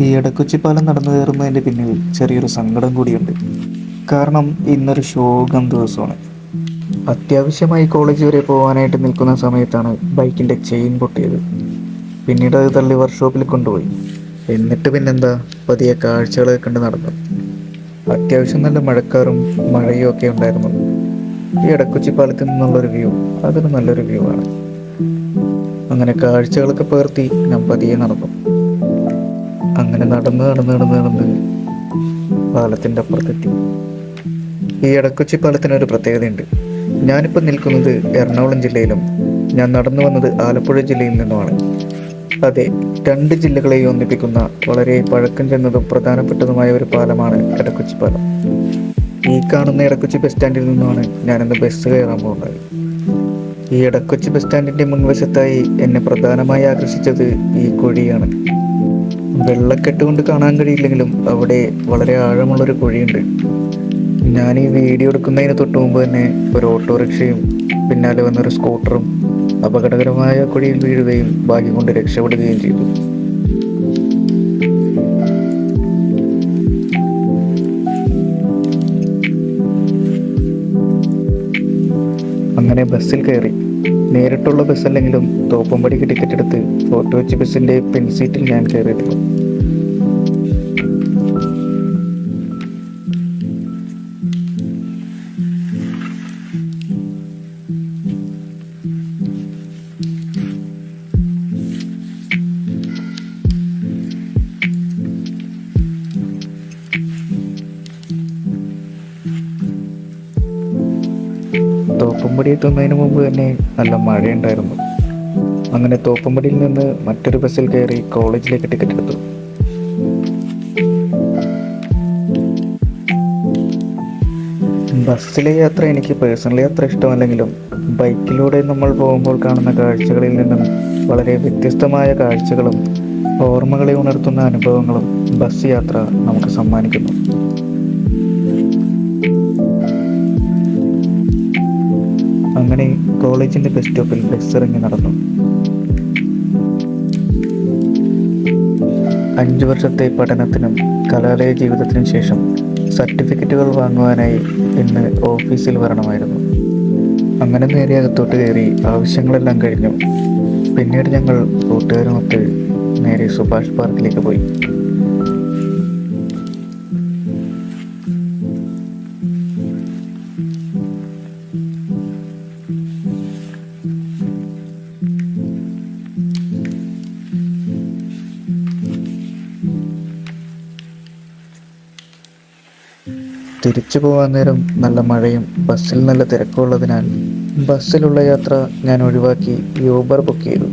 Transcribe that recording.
ഈ എടക്കൊച്ചിപ്പാലം നടന്നു കയറുന്നതിൻ്റെ പിന്നിൽ ചെറിയൊരു സങ്കടം കൂടിയുണ്ട്. കാരണം ഇന്നൊരു ശോകം ദിവസമാണ്. അത്യാവശ്യമായി കോളേജ് വരെ പോകാനായിട്ട് നിൽക്കുന്ന സമയത്താണ് ബൈക്കിൻ്റെ ചെയിൻ പൊട്ടിയത്. പിന്നീട് അത് തള്ളി വർക്ക്ഷോപ്പിൽ കൊണ്ടുപോയി. എന്നിട്ട് പിന്നെന്താ, പതിയെ കാഴ്ചകളൊക്കെ കണ്ട് നടന്നു. അത്യാവശ്യം നല്ല മഴക്കാറും മഴയും ഒക്കെ ഉണ്ടായിരുന്നു. ഈ എടക്കൊച്ചി പാലത്തിൽ നിന്നുള്ളൊരു വ്യൂ അതൊരു നല്ലൊരു വ്യൂ ആണ്. അങ്ങനെ കാഴ്ചകളൊക്കെ പകർത്തി ഞാൻ പതിയെ നടന്നു. അങ്ങനെ നടന്ന് നടന്ന് നടന്ന് നടന്ന് പാലത്തിൻ്റെ അപ്പുറത്തെത്തി. ഈ എടക്കൊച്ചി പാലത്തിനൊരു പ്രത്യേകതയുണ്ട്. ഞാനിപ്പോൾ നിൽക്കുന്നത് എറണാകുളം ജില്ലയിലും ഞാൻ നടന്നു വന്നത് ആലപ്പുഴ ജില്ലയിൽ നിന്നുമാണ്. അതെ, രണ്ട് ജില്ലകളെയും ഒന്നിപ്പിക്കുന്ന വളരെ പഴക്കം ചെന്നതും പ്രധാനപ്പെട്ടതുമായ ഒരു പാലമാണ് എടക്കൊച്ചി പാലം. ഈ കാണുന്ന എടക്കൊച്ചി ബസ് സ്റ്റാൻഡിൽ നിന്നുമാണ് ഞാനിന്ന് ബസ് കയറാൻ പോകുന്നത്. ഈ എടക്കൊച്ചി ബസ് സ്റ്റാൻഡിൻ്റെ മുൻവശത്തായി എന്നെ പ്രധാനമായി ആകർഷിച്ചത് ഈ കുഴിയാണ്. വെള്ളക്കെട്ട് കൊണ്ട് കാണാൻ കഴിയില്ലെങ്കിലും അവിടെ വളരെ ആഴമുള്ളൊരു കുഴിയുണ്ട്. ഞാൻ ഈ വീഡിയോ എടുക്കുന്നതിന് തൊട്ട് മുമ്പ് തന്നെ ഒരു ഓട്ടോറിക്ഷയും പിന്നാലെ വന്നൊരു സ്കൂട്ടറും അപകടകരമായ കുഴിയിൽ വീഴുകയും ഭാഗ്യം കൊണ്ട് രക്ഷപ്പെടുകയും ചെയ്തു. അങ്ങനെ ബസ്സിൽ കയറി. നേരിട്ടുള്ള ബസ്സല്ലെങ്കിലും തോപ്പുംപടിക്ക് ടിക്കറ്റ് എടുത്ത് ഫോർട്ട് കൊച്ചി ബസ്സിൻ്റെ പിൻസീറ്റിൽ ഞാൻ കയറിയിരുന്നു. തോപ്പുംപടി എത്തുന്നതിന് മുമ്പ് തന്നെ നല്ല മഴയുണ്ടായിരുന്നു. അങ്ങനെ തോപ്പുംപടിയിൽ നിന്ന് മറ്റൊരു ബസ്സിൽ കയറി കോളേജിലേക്ക് ടിക്കറ്റ് എടുത്തു. ബസ്സിലെ യാത്ര എനിക്ക് പേഴ്സണലി അത്ര ഇഷ്ടമല്ലെങ്കിലും ബൈക്കിലൂടെ നമ്മൾ പോകുമ്പോൾ കാണുന്ന കാഴ്ചകളിൽ നിന്നും വളരെ വ്യത്യസ്തമായ കാഴ്ചകളും ഓർമ്മകളെ ഉണർത്തുന്ന അനുഭവങ്ങളും ബസ് യാത്ര നമുക്ക് സമ്മാനിക്കുന്നു. അങ്ങനെ കോളേജിൻ്റെ ബസ് സ്റ്റോപ്പിൽ ബസ് ഇറങ്ങി നടന്നു. 5 വർഷത്തെ പഠനത്തിനും കലാലയ ജീവിതത്തിനും ശേഷം സർട്ടിഫിക്കറ്റുകൾ വാങ്ങുവാനായി ഇന്ന് ഓഫീസിൽ വരണമായിരുന്നു. അങ്ങനെ നേരെ അകത്തോട്ട് കയറി ആവശ്യങ്ങളെല്ലാം കഴിഞ്ഞു. പിന്നീട് ഞങ്ങൾ കൂട്ടുകാരുമൊത്ത് നേരെ സുഭാഷ് പാർക്കിലേക്ക് പോയി. തിരിച്ചു പോകാൻ നേരം നല്ല മഴയും ബസ്സിൽ നല്ല തിരക്കുള്ളതിനാൽ ബസ്സിലുള്ള യാത്ര ഞാൻ ഒഴിവാക്കി യൂബർ ബുക്ക് ചെയ്തു.